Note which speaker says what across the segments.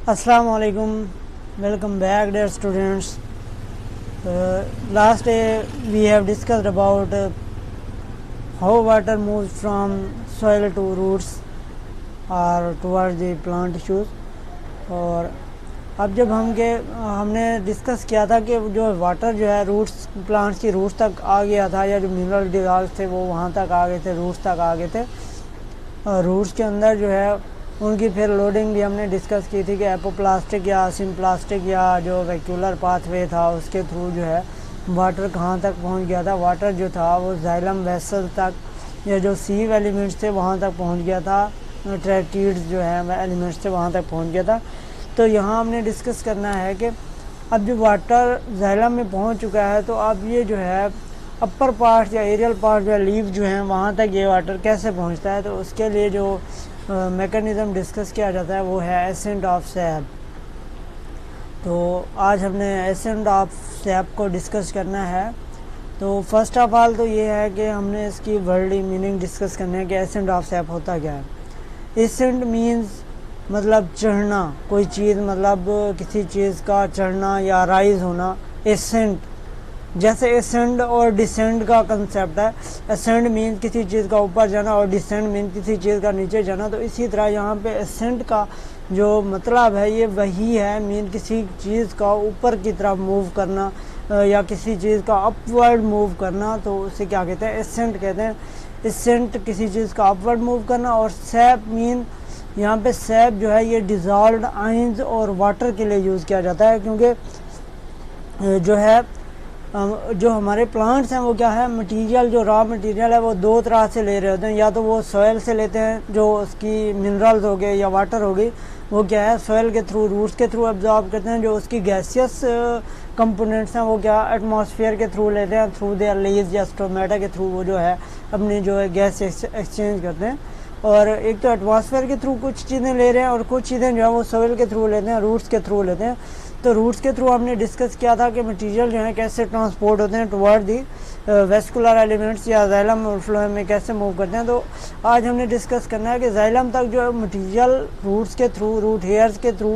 Speaker 1: Assalamu alaikum. Welcome back, dear students. Last day we have discussed about how water moves from soil to roots or towards the plant issues. और अब जब हमने discuss किया था कि जो water जो है रूट्स प्लांट्स की रूट्स तक आ गया था, या जो मिनरल डिजॉल्व थे वो वहाँ तक आ गए थे, रूट्स तक आ गए थे। रूट्स के अंदर जो है उनकी फिर लोडिंग भी हमने डिस्कस की थी कि एपोप्लास्टिक या सिम्प्लास्टिक या जो वैक्यूलर पाथवे था उसके थ्रू जो है वाटर कहाँ तक पहुँच गया था। वाटर जो था वो जाइलम वेसल तक, या जो सीव एलिमेंट्स थे वहाँ तक पहुँच गया था, ट्रैकीड्स जो है एलिमेंट्स थे वहाँ तक पहुँच गया था। तो यहाँ हमने डिस्कस करना है कि अब जो वाटर जाइलम में पहुँच चुका है तो अब ये जो है अपर पार्ट या एरियल पार्ट जो है लीव जो हैं वहाँ तक ये वाटर कैसे पहुँचता है। तो उसके लिए जो मैकेनिज़्म डिस्कस किया जाता है वो है एसेंट ऑफ सैप। तो आज हमने एसेंट ऑफ सैप को डिस्कस करना है। तो फर्स्ट ऑफ ऑल तो ये है कि हमने इसकी वर्ल्ड मीनिंग डिस्कस करना है कि एसेंट ऑफ सैप होता क्या है। एसेंट मीन्स मतलब चढ़ना, कोई चीज़ मतलब किसी चीज़ का चढ़ना या राइज होना। एसेंट जैसे एसेंड और डिसेंड का कंसेप्ट है, असेंड मीन किसी चीज़ का ऊपर जाना और डिसेंड मीन किसी चीज़ का नीचे जाना। तो इसी तरह यहाँ पे असेंड का जो मतलब है ये वही है, मीन किसी चीज़ का ऊपर की तरफ मूव करना या किसी चीज़ का अपवर्ड मूव करना। तो उसे क्या कहते हैं, एसेंट कहते हैं। एसेंट किसी चीज़ का अपवर्ड मूव करना। और सैप मीन यहाँ पे सैप जो है ये डिज़ॉल्व्ड आयंस और वाटर के लिए यूज़ किया जाता है, क्योंकि जो है जो हमारे प्लांट्स हैं वो क्या है, मटेरियल जो रॉ मटेरियल है वो दो तरह से ले रहे होते हैं। या तो वो सॉइल से लेते हैं, जो उसकी मिनरल्स हो गए या वाटर हो गई वो क्या है सॉइल के थ्रू, रूट्स के थ्रू एब्जॉर्ब करते हैं। जो उसकी गैसियस कंपोनेंट्स हैं वो क्या एटमॉस्फेयर के थ्रू लेते हैं, थ्रू देयर लीव्स या स्टोमेटा के थ्रू वो जो है अपनी जो है गैस एक्सचेंज करते हैं। और एक तो एटमॉस्फेयर के थ्रू कुछ चीज़ें ले रहे हैं और कुछ चीज़ें जो है वो सॉइल के थ्रू लेते हैं, रूट्स के थ्रू लेते हैं। तो रूट्स के थ्रू हमने डिस्कस किया था कि मटेरियल जो है कैसे ट्रांसपोर्ट होते हैं टुवर्ड दी वेस्कुलर एलिमेंट्स या जाइलम और फ्लोएम में कैसे मूव करते हैं। तो आज हमने डिस्कस करना है कि जाइलम तक जो मटेरियल रूट्स के थ्रू, रूट हेयर्स के थ्रू,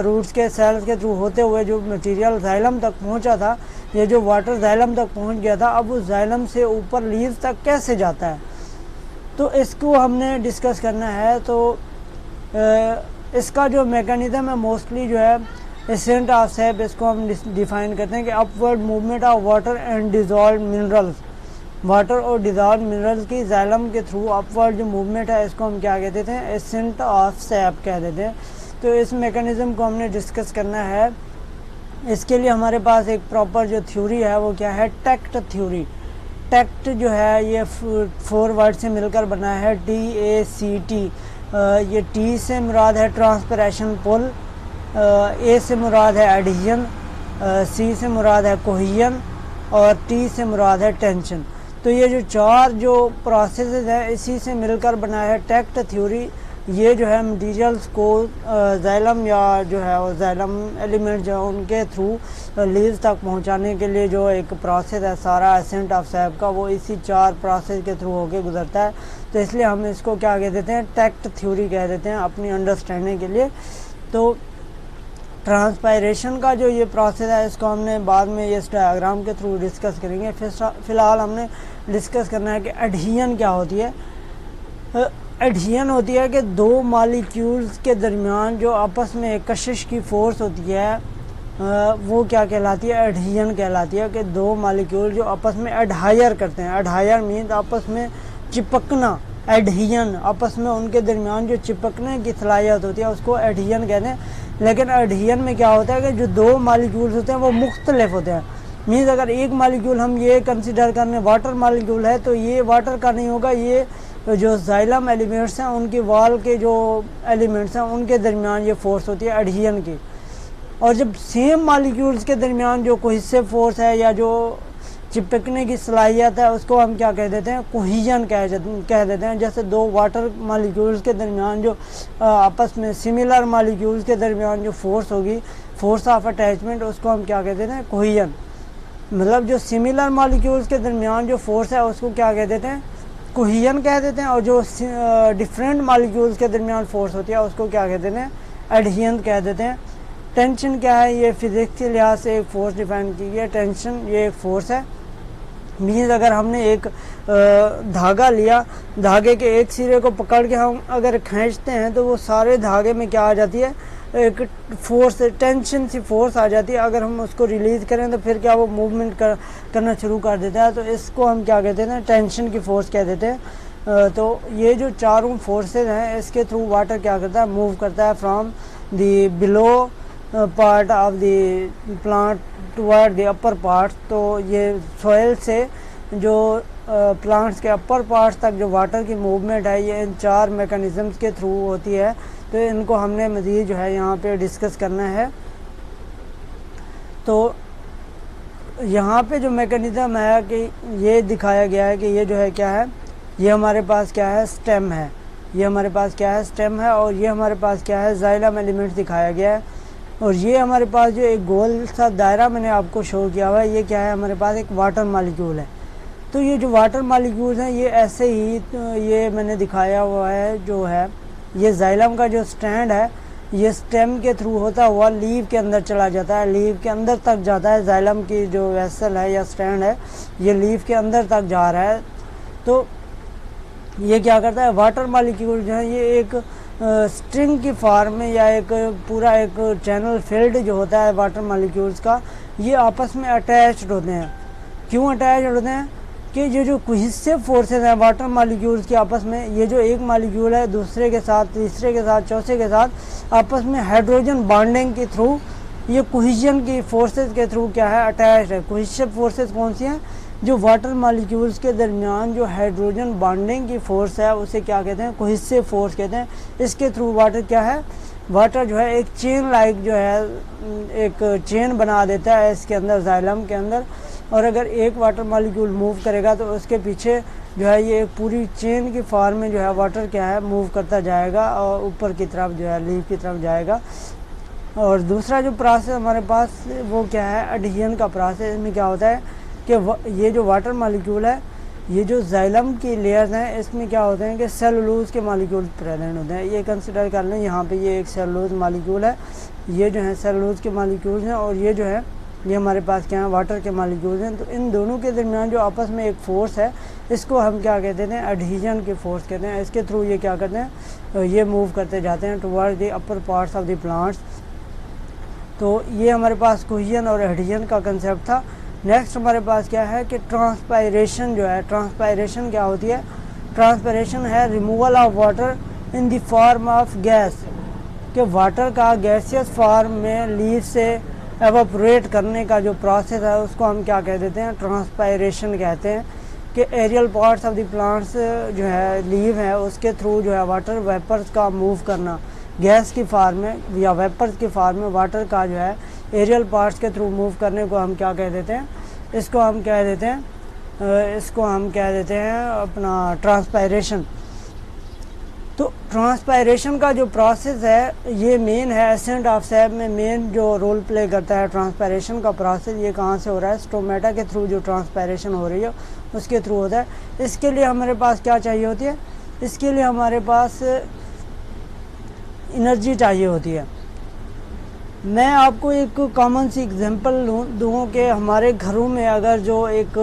Speaker 1: रूट्स के सेल्स के थ्रू होते हुए जो मटेरियल जाइलम तक पहुंचा था, ये जो वाटर जाइलम तक पहुंच गया था, अब उस जाइलम से ऊपर लीव्स तक कैसे जाता है तो इसको हमने डिस्कस करना है। तो इसका जो मैकेनिज़्म है मोस्टली जो है एसेंट ऑफ सैप, इसको हम डिफाइन करते हैं कि upward movement of water and dissolve minerals. Water और डिजॉल्व मिनरल्स की जाइलम के थ्रू अपवर्ड जो मूवमेंट है इसको हम क्या कह देते हैं, एसेंट ऑफ सैप कह देते हैं। तो इस मैकेनिज़्म को हमने डिस्कस करना है। इसके लिए हमारे पास एक प्रॉपर जो थ्योरी है वो क्या है, टैक्ट थ्योरी। टैक्ट जो है ये 4 वर्ड से मिलकर बना है, TACT। ये T से मुराद है ट्रांसपरेशन पुल, A से मुराद है एडहेजन, C से मुराद है कोहेजन और T से मुराद है टेंशन। तो ये जो 4 जो प्रोसेसेस हैं इसी से मिलकर बना है टैक्ट थ्योरी। ये जो है मटीरियल्स को जाइलम या जो है वो जाइलम एलिमेंट जो है उनके थ्रू लीव्स तक पहुंचाने के लिए जो एक प्रोसेस है सारा एसेंट ऑफ सैप का, वो इसी 4 प्रोसेस के थ्रू होके गुजरता है। तो इसलिए हम इसको क्या कह देते हैं, टैक्ट थ्योरी कह देते हैं अपनी अंडरस्टैंडिंग के लिए। तो ट्रांसपायरेशन का जो ये प्रोसेस है इसको हमने बाद में इस डायग्राम के थ्रू डिस्कस करेंगे। फ़िलहाल हमने डिस्कस करना है कि एडहेजन क्या होती है। एडहेजन होती है कि 2 मॉलिक्यूल्स के दरमियान जो आपस में कशिश की फोर्स होती है वो क्या कहलाती है, एडहेजन कहलाती है। कि 2 मॉलिक्यूल जो आपस में एडहायर करते हैं, एडहायर मीन्स आपस में चिपकना, एडहेजन आपस में उनके दरमियान जो चिपकने की सलाहियत होती है उसको एडहेजन कहते हैं। लेकिन एडहेजन में क्या होता है कि जो 2 मॉलिक्यूल्स होते हैं वो मुख्तलिफ होते हैं। मीन्स अगर एक मॉलिक्यूल हम ये कंसिडर करने वाटर मॉलिक्यूल है तो ये वाटर का नहीं होगा, ये जो जाइलम एलिमेंट्स हैं उनकी वॉल के जो एलिमेंट्स हैं उनके दरमियान ये फोर्स होती है एडहेजन की। और जब सेम मॉलिक्यूल्स के दरमियान जो कोहेसिव फोर्स है या जो चिपकने की सलाहियत है उसको हम क्या कह देते हैं, कोहेजन कह देते हैं। जैसे 2 वाटर मॉलिक्यूल्स के दरमियान जो आपस में सिमिलर मॉलिक्यूल्स के दरमियान जो फोर्स होगी, फोर्स ऑफ अटैचमेंट, उसको हम क्या कह देते हैं, कोहेजन। मतलब जो सिमिलर मॉलिक्यूल्स के दरमियान जो फोर्स है उसको क्या कह देते हैं, कोहेजन कह देते हैं। और जो डिफरेंट मॉलिक्यूल्स के दरमियान फोर्स होती है उसको क्या कह देते हैं, एडहेशन कह देते हैं। टेंशन क्या है, ये फिजिक्स के लिहाज से एक फोर्स डिफाइन की है। टेंशन ये एक फोर्स है। मीन्स अगर हमने एक धागा लिया, धागे के एक सिरे को पकड़ के हम अगर खींचते हैं तो वो सारे धागे में क्या आ जाती है, एक फोर्स, टेंशन सी फोर्स आ जाती है। अगर हम उसको रिलीज़ करें तो फिर क्या वो मूवमेंट करना शुरू कर देता है। तो इसको हम क्या कहते हैं, टेंशन की फोर्स कह देते हैं। तो ये जो चारों फोर्सेस हैं इसके थ्रू वाटर क्या करता है, मूव करता है from the below part of the plant toward the upper part. तो ये सॉइल से जो प्लांट्स के अपर पार्ट्स तक जो वाटर की मूवमेंट है ये इन 4 मैकेनिज़म्स के थ्रू होती है। तो इनको हमने मज़ीद जो है यहाँ पे डिस्कस करना है। तो यहाँ पे जो मैकेनिज़्म है कि ये दिखाया गया है कि ये जो है क्या है, ये हमारे पास क्या है, स्टेम है। ये हमारे पास क्या है, स्टेम है। और ये हमारे पास क्या है, जाइलम एलिमेंट दिखाया गया है। और ये हमारे पास जो एक गोल सा दायरा मैंने आपको शो किया हुआ है, ये क्या है, हमारे पास एक वाटर मॉलिक्यूल है। तो ये जो वाटर मॉलिक्यूल्स हैं ये ऐसे ही ये मैंने दिखाया हुआ है जो है, ये जाइलम का जो स्टैंड है ये स्टेम के थ्रू होता हुआ लीव के अंदर चला जाता है, लीव के अंदर तक जाता है। जाइलम की जो वेसल है या स्टैंड है ये लीव के अंदर तक जा रहा है। तो ये क्या करता है, वाटर मॉलिक्यूल जो है ये एक स्ट्रिंग की फॉर्म में या एक पूरा एक चैनल फील्ड जो होता है वाटर मॉलिक्यूल्स का, ये आपस में अटैच्ड होते हैं। क्यों अटैच्ड होते हैं कि ये जो कोहेसिव फोर्सेस हैं वाटर मॉलिक्यूल्स के आपस में, ये जो एक मॉलिक्यूल है दूसरे के साथ, तीसरे के साथ, चौथे के साथ आपस में हाइड्रोजन बॉन्डिंग के थ्रू, ये कोहेजन की फोर्सेस के थ्रू क्या है, अटैच्ड है। कोहेसिव फोर्सेस कौन सी हैं, जो वाटर मॉलिक्यूल्स के दरमियान जो हाइड्रोजन बॉन्डिंग की फोर्स है उसे क्या कहते हैं, कोहेसिव फोर्स कहते हैं। इसके थ्रू वाटर क्या है, वाटर जो है एक चेन लाइक जो है एक चेन बना देता है इसके अंदर, जाइलम के अंदर। और अगर एक वाटर मॉलिक्यूल मूव करेगा तो उसके पीछे जो है ये एक पूरी चेन की फॉर्म में जो है वाटर क्या है मूव करता जाएगा और ऊपर की तरफ जो है लीव की तरफ जाएगा। और दूसरा जो प्रोसेस हमारे पास वो क्या है, एडहेशन का प्रोसेस। इसमें क्या होता है कि ये जो वाटर मॉलिक्यूल है, ये जो जाइलम की लेयर्स हैं इसमें क्या होते हैं कि सेलुलोज के मॉलिक्यूल प्रेजेंट होते हैं। ये कंसिडर कर लें, यहाँ पे ये एक सेलुलोज मॉलिक्यूल है, ये जो है सेलुलोज के मॉलिक्यूल्स हैं और ये जो है ये हमारे पास क्या है, वाटर के मॉलिक्यूल्स हैं। तो इन दोनों के दरमियान जो आपस में एक फ़ोर्स है इसको हम क्या कहते हैं, एडहेशन की फ़ोर्स कहते हैं। इसके थ्रू ये क्या करते हैं, ये मूव करते जाते हैं toward the upper parts of the plants. तो ये हमारे पास कोहेजन और एडहेशन का कंसेप्ट था। नेक्स्ट हमारे पास क्या है कि ट्रांसपायरेशन जो है, ट्रांसपायरेशन क्या होती है, ट्रांसपायरेशन है removal of water in the form of gas, कि वाटर का गैसियस फॉर्म में लीव से एवापोरेट करने का जो प्रोसेस है उसको हम क्या कह देते हैं, ट्रांसपायरेशन कहते हैं। कि aerial parts of the plants जो है लीव है उसके थ्रू जो है वाटर वेपर्स का मूव करना, गैस की फॉर्म में या वेपर्स की फॉर्म में वाटर का जो है एरियल पार्ट्स के थ्रू मूव करने को हम क्या कह देते हैं, इसको हम कह देते हैं अपना ट्रांसपायरेशन। तो ट्रांसपायरेशन का जो प्रोसेस है ये मेन है, एसेंट ऑफ सैप में मेन जो रोल प्ले करता है ट्रांसपायरेशन का प्रोसेस। ये कहाँ से हो रहा है, स्टोमेटा के थ्रू जो ट्रांसपायरेशन हो रही है उसके थ्रू होता है। इसके लिए हमारे पास क्या चाहिए होती है, इसके लिए हमारे पास एनर्जी चाहिए होती है। मैं आपको एक कॉमन सी एग्जांपल दूँ कि हमारे घरों में अगर जो एक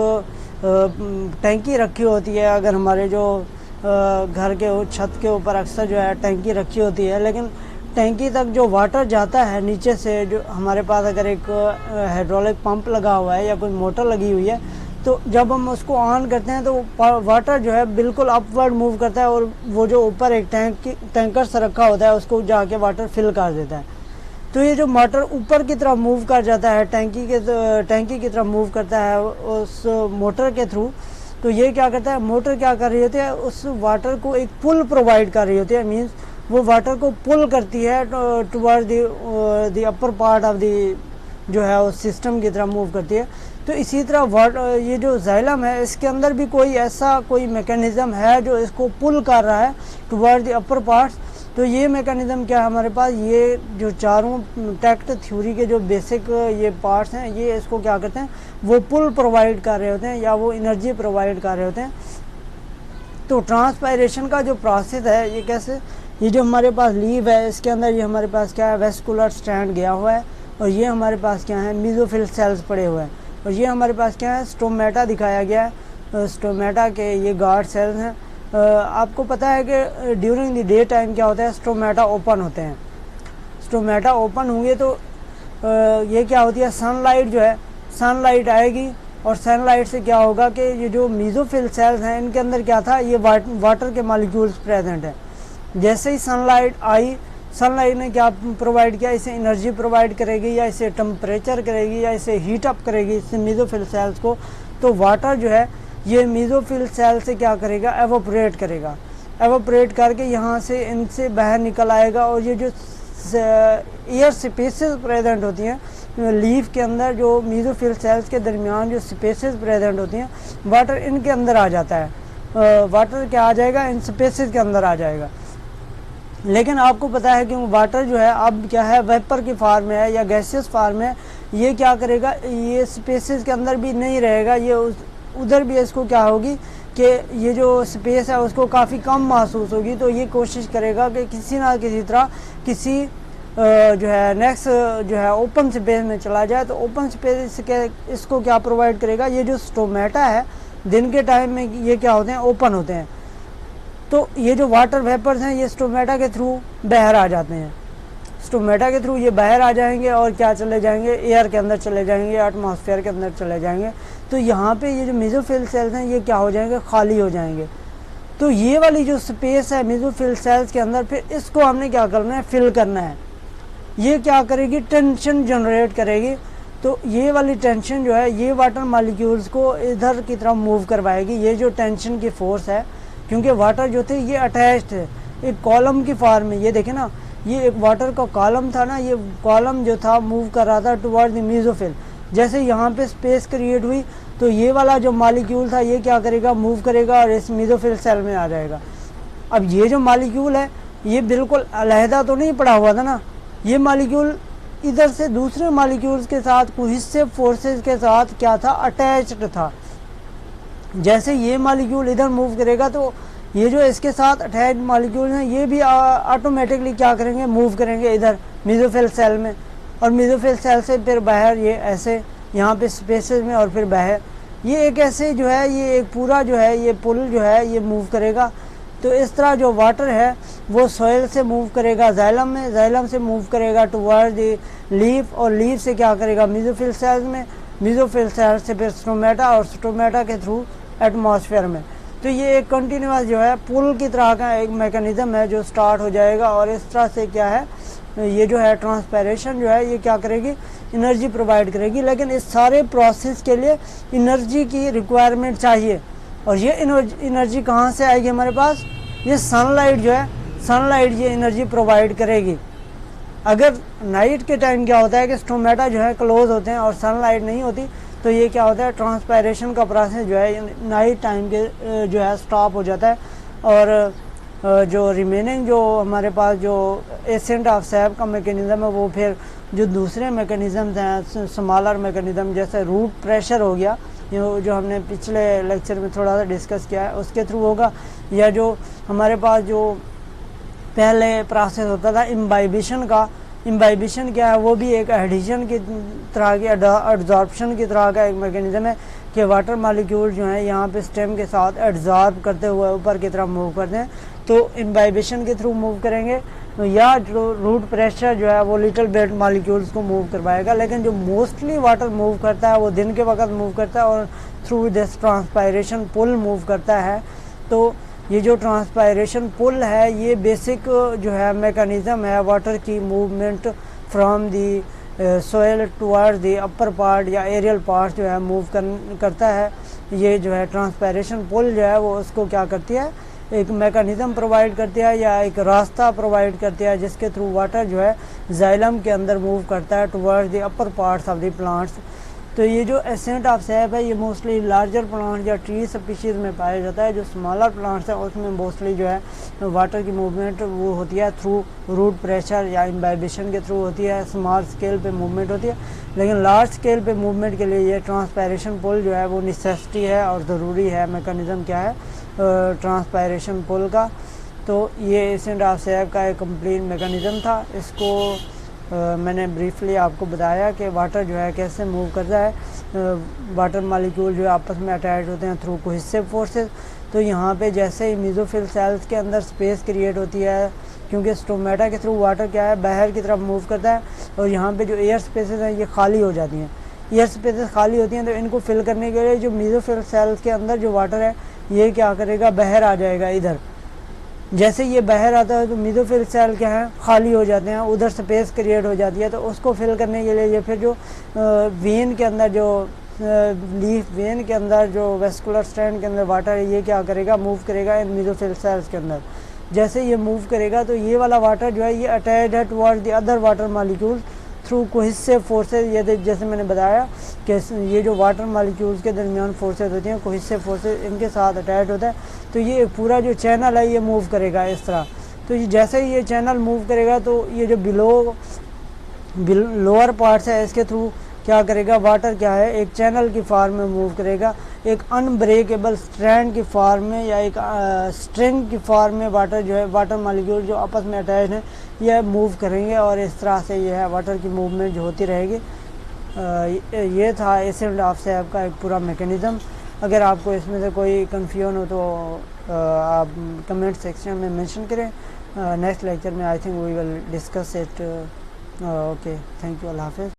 Speaker 1: टैंकी रखी होती है, अगर हमारे जो घर के छत के ऊपर अक्सर जो है टैंकी रखी होती है, लेकिन टैंकी तक जो वाटर जाता है नीचे से, जो हमारे पास अगर एक हाइड्रोलिक पंप लगा हुआ है या कोई मोटर लगी हुई है, तो जब हम उसको ऑन करते हैं तो वाटर जो है बिल्कुल अपवर्ड मूव करता है और वो जो ऊपर एक टैंकर से रखा होता है उसको जाके वाटर फिल कर देता है। तो ये जो मोटर ऊपर की तरफ मूव कर जाता है, टैंकी की तरफ मूव करता है उस मोटर के थ्रू, तो ये क्या करता है, मोटर क्या कर रही होती है, उस वाटर को एक पुल प्रोवाइड कर रही होती है। मींस वो वाटर को पुल करती है toward the upper part of the जो है उस सिस्टम की तरफ मूव करती है। तो इसी तरह ये जो जाइलम है इसके अंदर भी कोई मैकेनिज़्म है जो इसको पुल कर रहा है टुवर्ड द अपर पार्ट्स। तो ये मैकेनिज़्म क्या है हमारे पास, ये जो चारों टैक्ट थ्योरी के जो बेसिक ये पार्ट्स हैं ये इसको क्या करते हैं, वो पुल प्रोवाइड कर रहे होते हैं या वो एनर्जी प्रोवाइड कर रहे होते हैं। तो ट्रांसपायरेशन का जो प्रोसेस है ये कैसे, ये जो हमारे पास लीव है इसके अंदर ये हमारे पास क्या है, वेस्कुलर स्ट्रैंड गया हुआ है, और ये हमारे पास क्या है, मेसोफिल सेल्स पड़े हुए हैं, और ये हमारे पास क्या है, स्टोमेटा दिखाया गया है। स्टोमेटा के ये गार्ड सेल्स हैं। आपको पता है कि ड्यूरिंग द डे टाइम क्या होता है, स्टोमेटा ओपन होते हैं। स्टोमेटा ओपन होंगे तो ये क्या होती है, सनलाइट जो है, सनलाइट आएगी, और सनलाइट से क्या होगा कि ये जो मेसोफिल सेल्स हैं इनके अंदर क्या था, ये वाटर के मॉलिक्यूल्स प्रेजेंट हैं। जैसे ही सनलाइट आई, सनलाइट ने क्या प्रोवाइड किया, इसे एनर्जी प्रोवाइड करेगी, या इसे टेम्परेचर करेगी, या इसे हीट अप करेगी इससे मेसोफिल सेल्स को। तो वाटर जो है ये मेसोफिल सेल से क्या करेगा, एवोपरेट करेगा। एवोपरेट करके यहाँ से इनसे बाहर निकल आएगा, और ये जो एयर स्पेसेस प्रेजेंट होती हैं लीफ के अंदर, जो मेसोफिल सेल्स के दरमियान जो स्पेसेस प्रेजेंट होती हैं, वाटर इनके अंदर आ जाता है। वाटर क्या आ जाएगा, इन स्पेसेस के अंदर आ जाएगा। लेकिन आपको पता है कि वाटर जो है अब क्या है, वेपर की फॉर्म में है या गैसियस फॉर्म में, ये क्या करेगा, ये स्पेसेस के अंदर भी नहीं रहेगा, ये उधर भी इसको क्या होगी कि ये जो स्पेस है उसको काफ़ी कम महसूस होगी। तो ये कोशिश करेगा कि किसी ना किसी तरह किसी जो है नेक्स्ट जो है ओपन स्पेस में चला जाए। तो ओपन स्पेस के इसको क्या प्रोवाइड करेगा, ये जो स्टोमेटा है दिन के टाइम में ये क्या होते हैं, ओपन होते हैं। तो ये जो वाटर वेपर्स हैं ये स्टोमेटा के थ्रू बाहर आ जाते हैं। स्टोमेटा के थ्रू ये बाहर आ जाएंगे और क्या चले जाएंगे, एयर के अंदर चले जाएंगे, एटमॉस्फेयर के अंदर चले जाएंगे। तो यहाँ पे ये जो मेसोफिल सेल्स हैं ये क्या हो जाएंगे, खाली हो जाएंगे। तो ये वाली जो स्पेस है मेसोफिल सेल्स के अंदर, फिर इसको हमने क्या करना है, फिल करना है। ये क्या करेगी, टेंशन जनरेट करेगी। तो ये वाली टेंशन जो है ये वाटर मॉलिक्यूल्स को इधर की तरफ मूव करवाएगी। ये जो टेंशन की फोर्स है, क्योंकि वाटर जो थे ये अटैच्ड है एक कॉलम की फॉर्म में। ये देखें ना, ये एक वाटर का कॉलम था ना, ये कॉलम जो था मूव कर रहा था टुवर्ड द मेसोफिल। जैसे यहाँ पे स्पेस क्रिएट हुई तो ये वाला जो मॉलिक्यूल था ये क्या करेगा, मूव करेगा और इस मेसोफिल सेल में आ जाएगा। अब ये जो मॉलिक्यूल है ये बिल्कुल अलहदा तो नहीं पड़ा हुआ था ना, ये मॉलिक्यूल इधर से दूसरे मॉलिक्यूल्स के साथ कोहेसिव फोर्सेस के साथ क्या था, अटैच्ड था। जैसे ये मॉलिक्यूल इधर मूव करेगा तो ये जो इसके साथ अटैच्ड मॉलिक्यूल हैं ये भी ऑटोमेटिकली क्या करेंगे, मूव करेंगे इधर मेसोफिल सेल में, और मेसोफिल सेल से फिर बाहर ये ऐसे यहाँ पे स्पेसेस में, और फिर बाहर ये एक ऐसे जो है, ये एक पूरा जो है ये पुल जो है ये मूव करेगा। तो इस तरह जो वाटर है वो सॉइल से मूव करेगा जाइलम में, जाइलम से मूव करेगा टुवर्ड द लीफ, और लीफ से क्या करेगा मेसोफिल सेल्स में, मेसोफिल सेल से फिर स्टोमेटा, और स्टोमेटा के थ्रू एटमॉस्फेयर में। तो ये एक कंटिन्यूस जो है पुल की तरह का एक मैकेनिज्म है जो स्टार्ट हो जाएगा, और इस तरह से क्या है ये जो है ट्रांसपायरेशन जो है ये क्या करेगी, एनर्जी प्रोवाइड करेगी। लेकिन इस सारे प्रोसेस के लिए एनर्जी की रिक्वायरमेंट चाहिए, और ये एनर्जी कहाँ से आएगी हमारे पास, ये सनलाइट जो है, सनलाइट ये एनर्जी प्रोवाइड करेगी। अगर नाइट के टाइम क्या होता है कि स्टोमेटा जो है क्लोज होते हैं और सनलाइट नहीं होती, तो ये क्या होता है, ट्रांसपायरेशन का प्रोसेस जो है नाइट टाइम के जो है स्टॉप हो जाता है, और जो रिमेनिंग जो हमारे पास जो एसेंट ऑफ सैप का मैकेनिज़्म है वो फिर जो दूसरे मैकेनिज़म्स हैं स्मॉलर मैकेनिज़्म, जैसे रूट प्रेशर हो गया जो हमने पिछले लेक्चर में थोड़ा सा डिस्कस किया है, उसके थ्रू होगा, या जो हमारे पास जो पहले प्रोसेस होता था इम्बाइबिशन का, इम्बाइबिशन क्या है, वो भी एक एडिशन की तरह की, एड्जॉर्प्शन की तरह का एक मैकेनिज़्म है कि वाटर मॉलिक्यूल जो है यहाँ पे स्टेम के साथ एड्जॉर्ब करते हुए ऊपर की तरफ मूव करते हैं। तो इम्बाइबिशन के थ्रू मूव करेंगे, या जो रूट प्रेशर जो है वो लिटिल बिट मॉलिक्यूल्स को मूव करवाएगा। लेकिन जो मोस्टली वाटर मूव करता है वो दिन के वक्त मूव करता है, और through this transpiration pull move करता है। तो ये जो ट्रांसपायरेशन पुल है ये बेसिक जो है मैकेनिज़्म है वाटर की movement from the soil toward the upper part या एरियल पार्ट जो है मूव करता है। ये जो है ट्रांसपायरेशन पुल जो है वो उसको क्या करती है, एक मैकेनिज़्म प्रोवाइड करती है या एक रास्ता प्रोवाइड करती है जिसके थ्रू वाटर जो है जाइलम के अंदर मूव करता है toward the upper parts of the plants. तो ये जो एसेंट ऑफ सैप है ये मोस्टली लार्जर प्लांट या ट्री स्पीशीज़ में पाया जाता है। जो स्मॉलर प्लांट्स हैं उसमें मोस्टली जो है वाटर की मूवमेंट वो होती है थ्रू रूट प्रेशर या इम्बाइबिशन के थ्रू होती है, स्मॉल स्केल पे मूवमेंट होती है। लेकिन लार्ज स्केल पे मूवमेंट के लिए ये ट्रांसपायरेशन पुल जो है वो नेसेसिटी है और ज़रूरी है। मैकेनिज़्म क्या है ट्रांसपायरेशन पुल का। तो ये एसेंट ऑफ सैप का एक कंप्लीट मैकेनिज़्म था। इसको मैंने ब्रीफली आपको बताया कि वाटर जो है कैसे मूव करता है। वाटर मॉलिक्यूल जो है आपस में अटैच होते हैं थ्रू कोहेसिव फोर्सेस। तो यहाँ पे जैसे ही मेसोफिल सेल्स के अंदर स्पेस क्रिएट होती है, क्योंकि स्टोमेटा के थ्रू वाटर क्या है बाहर की तरफ मूव करता है, और यहाँ पे जो एयर स्पेसेस हैं ये खाली हो जाती हैं। एयर स्पेसेस खाली होती हैं तो इनको फिल करने के लिए जो मेसोफिल सेल्स के अंदर जो वाटर है ये क्या करेगा, बाहर आ जाएगा इधर। जैसे ये बाहर आता है तो मेसोफिल सेल क्या है खाली हो जाते हैं, उधर स्पेस क्रिएट हो जाती है। तो उसको फिल करने के लिए ये फिर जो वेन के अंदर जो लीफ वेन के अंदर जो वेस्कुलर स्ट्रैंड के अंदर वाटर है ये क्या करेगा, मूव करेगा इन मेसोफिल सेल्स के अंदर। जैसे ये मूव करेगा तो ये वाला वाटर जो है ये अटैच है toward the other water molecules through cohesive forces. ये जैसे मैंने बताया कि ये जो वाटर मॉलिक्यूल्स के दरमियान फोर्सेज होती हैं कोहेसिव फोर्सेज इनके साथ अटैच होता है। तो ये पूरा जो चैनल है ये मूव करेगा इस तरह। तो ये जैसे ही ये चैनल मूव करेगा तो ये जो लोअर पार्ट्स है इसके थ्रू क्या करेगा, वाटर क्या है एक चैनल की फॉर्म में मूव करेगा, एक अनब्रेकेबल स्ट्रैंड की फॉर्म में या एक स्ट्रिंग की फॉर्म में वाटर जो है वाटर मॉलिक्यूल जो आपस में अटैच हैं यह मूव करेंगे, और इस तरह से यह है वाटर की मूवमेंट जो होती रहेगी। ये था एसेंट ऑफ सैप का एक पूरा मैकेनिज़्म। अगर आपको इसमें से कोई कन्फ्यूजन हो तो आप कमेंट सेक्शन में मेंशन करें। नेक्स्ट लेक्चर में I think we will discuss it. Okay, thank you, अल्लाह हाफ़िज़।